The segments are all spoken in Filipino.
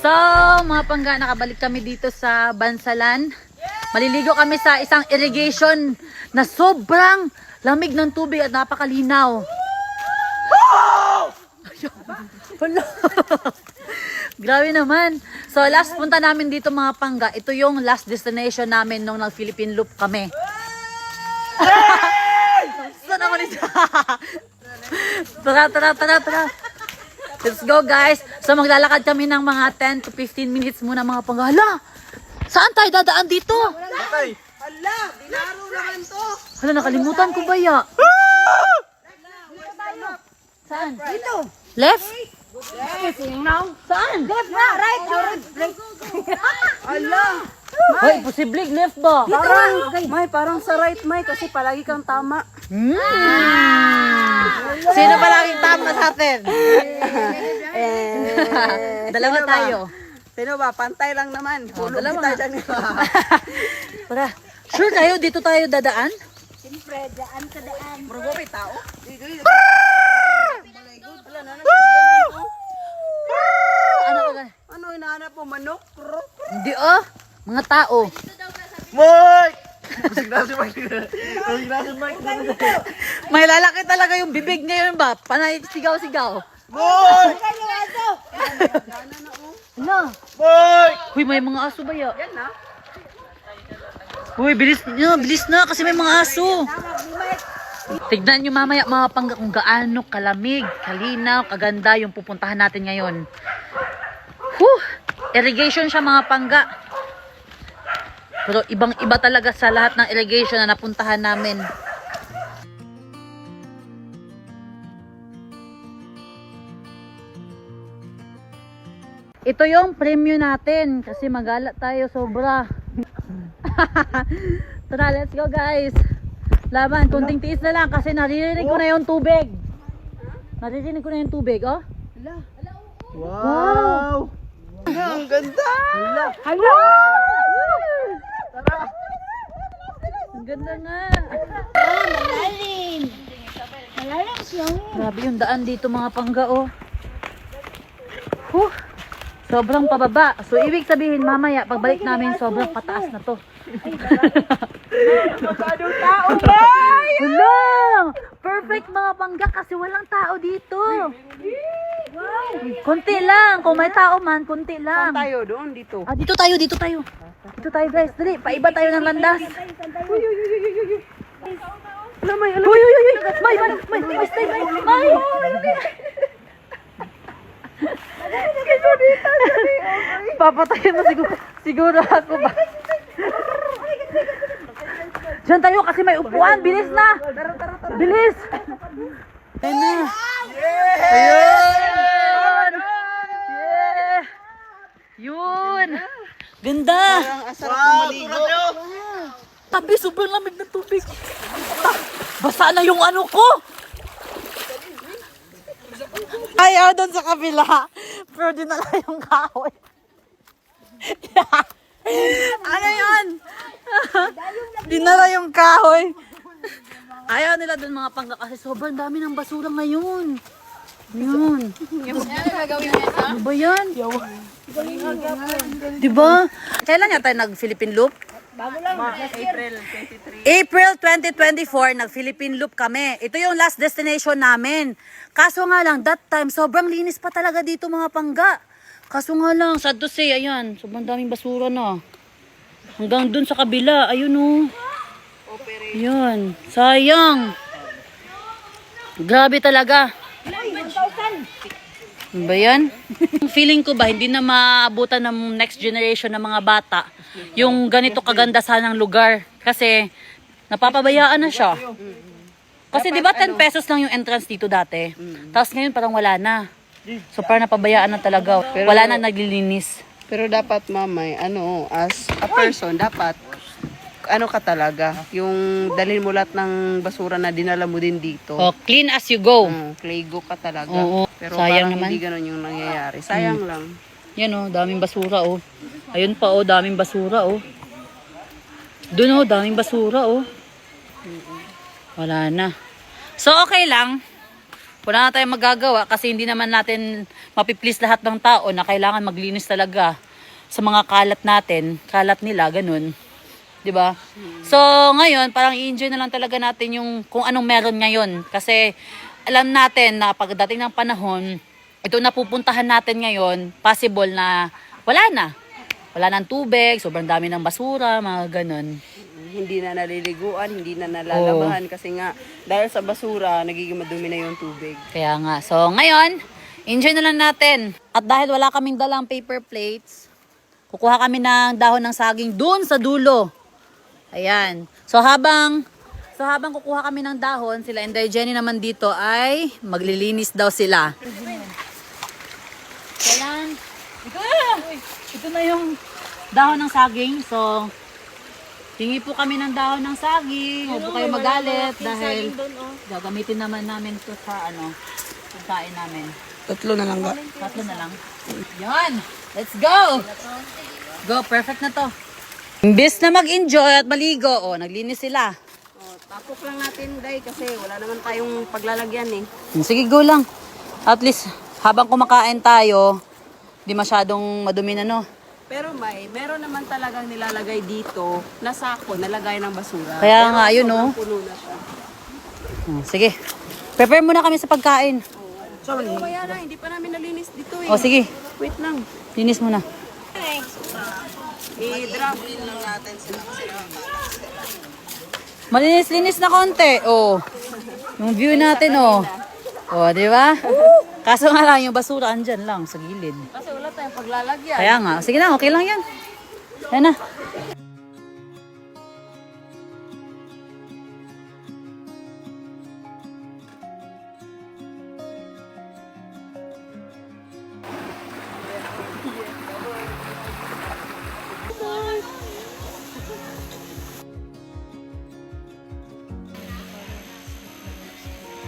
So, mga pangga, nakabalik kami dito sa Bansalan. Maliligo kami sa isang irrigation na sobrang lamig ng tubig at napakalinaw. Wala. Grabe naman. So, last punta namin dito mga pangga. Ito yung last destination namin nung nag-Philippine Loop kami. Saan ako nito? Tara. Let's go guys. So, maglalakad kami ng mga 10 to 15 minutes muna mga pangga. Hala! Saan tayo dadaan dito? Hala, dinaro naman to. Hala, nakalimutan ko ba ya? Saan? Dito. Left? Saan? Left na, right. Hala. Hoy, posible left ba? Parang sa right, May, kasi palagi kang tama. Sino ba laging tama sa atin? Dalawa Sino ba? tayo. Sino ba? Pantay lang naman. Hulog dalawa kita nga. dyan. Tara. Sure tayo, dito tayo dadaan? Siyempre, daan sa daan. Bro, may tao? Wala na siya. Ano ka? Ano hinahanap mo? Manok? Hindi oh. Mga tao. Mike! Busig na si Mike. May lalaki talaga yung bibig ngayon ba? Panay sigaw-sigaw. Mike! Ano? Mike! Huy, may mga aso ba ya? Yan na. Huy, bilis na kasi may mga aso. Tignan nyo mamaya mga pangga kung gaano kalamig, kalinaw, kaganda yung pupuntahan natin ngayon. Irrigation siya mga pangga. Pero ibang-iba talaga sa lahat ng irrigation na napuntahan namin. Ito yung premium natin kasi magala tayo sobra. Tara, let's go guys. Laban, kunting tiis na lang kasi naririnig ko na yung tubig. Naririnig ko na yung tubig, oh. Wow! Ang ganda. Hala! Ang ganda nga. Malalim siya. Grabe yung daan dito mga pangga, oh. Sobrang pababa. So, ibig sabihin, mamaya, pagbalik namin, sobrang pataas na to. Magkadong tao, May! Hala! Perfect mga pangga kasi walang tao dito. Kunti lang. Kung may tao man, kunti lang. Saan tayo? Doon, dito. Ah, dito tayo. Dito tayo guys. Dali, paiba tayo ng landas. Alam, May, alam. Uy! May, stay, May. Papatayin mo siguro ako ba? Diyan tayo kasi may upuan. Bilis na. Bilis. Ayan na. Ayun. Yeah. Yun. Ganda. Ang asar ko maligo. Tabi, sobrang lamig ng tubig. Basa na yung ano ko. Ayaw doon sa kabila. Pero dinala yung kahoy. Ano yun? Dinala yung kahoy. Ayaw nila doon mga pangga kasi sobrang dami ng basura ngayon. Yun. Ano ba yan? Diba? Kailan nga tayo nag-Philippine Loop? April 2024, nag-Philippine Loop kami. Ito yung last destination namin. Kaso nga lang, that time, sobrang linis pa talaga dito mga pangga. Kaso nga lang, sad to say, ayan, sobrang daming basura na. Hanggang dun sa kabila, ayun oh. Ayan, sayang. Grabe talaga. Ano ba yan? Feeling ko ba, hindi na maabutan ng next generation ng mga bata yung ganito kaganda sanang lugar. Kasi, napapabayaan na siya. Kasi di ba 10 pesos lang yung entrance dito dati? Tapos ngayon parang wala na. So parang napabayaan na talaga. Wala na naglilinis. Pero dapat, Mamay, as a person, dapat, ka talaga. Yung dalhin mo lahat ng basura na dinala mo din dito. Oh, clean as you go. Claygo ka talaga. Oo, Pero sayang parang naman. hindi ganun yung nangyayari. Sayang lang. Yan oh, daming basura oh. Ayun pa oh, daming basura oh. Doon oh, daming basura oh. Wala na. So okay lang. wala na tayong magagawa kasi hindi naman natin mapiplease lahat ng tao na kailangan maglinis talaga sa mga kalat natin, kalat nila, ganun. 'Di ba? So, ngayon, parang i-enjoy na lang talaga natin yung kung anong meron ngayon. Kasi, alam natin na pagdating ng panahon, ito na pupuntahan natin ngayon, possible na wala na. Wala nang tubig, sobrang dami ng basura, mga ganun. Hindi na naliliguan, hindi na nalalabahan kasi nga dahil sa basura, nagiging madumi na yung tubig. Kaya nga. So, ngayon, enjoy na lang natin. At dahil wala kaming dalang paper plates, kukuha kami ng dahon ng saging dun sa dulo. Ayan. So, habang kukuha kami ng dahon, sila Inday Jenny naman dito ay maglilinis daw sila. Kailan? Ito na yung dahon ng saging. So, tingi po kami ng dahon ng saging. Huwag po kayo magalit dahil gagamitin naman namin ito sa pagkain namin. Tatlo na lang ba? Tatlo na lang. Yan! Let's go! Go, perfect na to. Imbes na mag-enjoy at maligo, naglinis sila. Tapos lang natin, Day, kasi wala naman tayong paglalagyan eh. Sige, go lang. At least, habang kumakain tayo, di masyadong madumi na, no? Pero meron naman talagang nilalagay dito na sako, nalagay ng basura. Kaya Pero nga, yun, no? sobrang puno na siya. Sige. Prepare muna kami sa pagkain. So, kaya na, hindi pa namin nalinis dito eh. O, sige. Wait lang. Linis muna. I-drop lang natin sila. Malinis-linis na konti. Yung view natin, di ba? Kaso nga lang, yung basura andyan lang sa gilid. Kasi wala tayong paglalagyan. Kaya nga, sige na, okay lang yan. Yan na.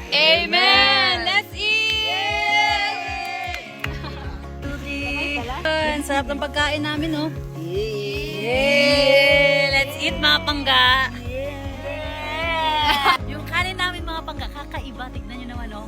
Amen! Let's eat! Ang sarap ng pagkain namin, oh. Yay! Let's eat, mga pangga! Yung kanin namin, mga pangga, kakaiba. Tignan nyo naman, oh.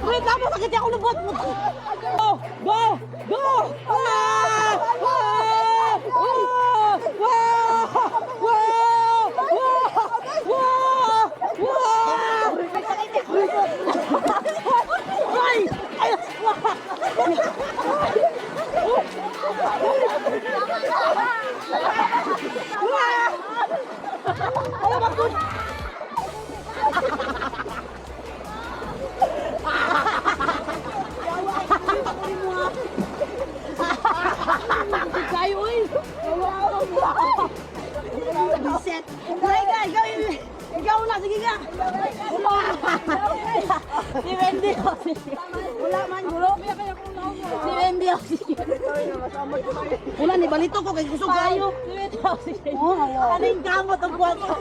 Wait, lama sakit ako lubot. Go! Go! Go! Ah! Ah! Ah! Biset. Ikaw na, sige nga. Si Wendy. Wala man, gulo. Si Wendy. Wala, ni balito ko kay gusto kayo. Si Wendy. Ano yung kamot ang buwan ko?